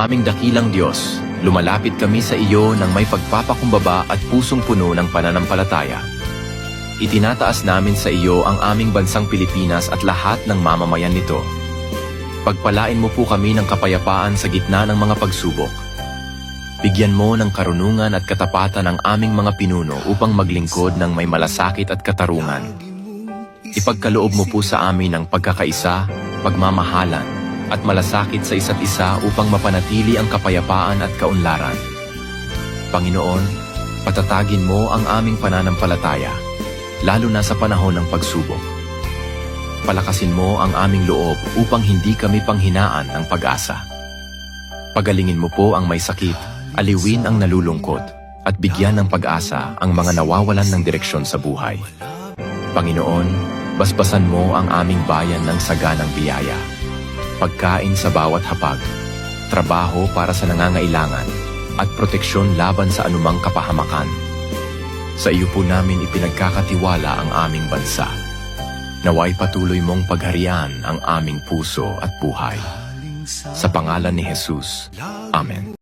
aming dakilang Diyos, lumalapit kami sa iyo ng may pagpapakumbaba at pusong puno ng pananampalataya. Itinataas namin sa iyo ang aming bansang Pilipinas at lahat ng mamamayan nito. Pagpalain mo po kami ng kapayapaan sa gitna ng mga pagsubok. Bigyan mo ng karunungan at katapatan ang aming mga pinuno upang maglingkod ng may malasakit at katarungan. Ipagkaloob mo po sa amin ang pagkakaisa, pagmamahalan, at malasakit sa isa't isa upang mapanatili ang kapayapaan at kaunlaran. Panginoon, patatagin mo ang aming pananampalataya, lalo na sa panahon ng pagsubok. Palakasin mo ang aming loob upang hindi kami panghinaan ng pag-asa. Pagalingin mo po ang may sakit, aliwin ang nalulungkot, at bigyan ng pag-asa ang mga nawawalan ng direksyon sa buhay. Panginoon, basbasan mo ang aming bayan ng saganang biyaya. Pagkain sa bawat hapag, trabaho para sa nangangailangan, at proteksyon laban sa anumang kapahamakan. Sa iyo po namin ipinagkakatiwala ang aming bansa. Naway patuloy mong pagharian ang aming puso at buhay. Sa pangalan ni Jesus. Amen.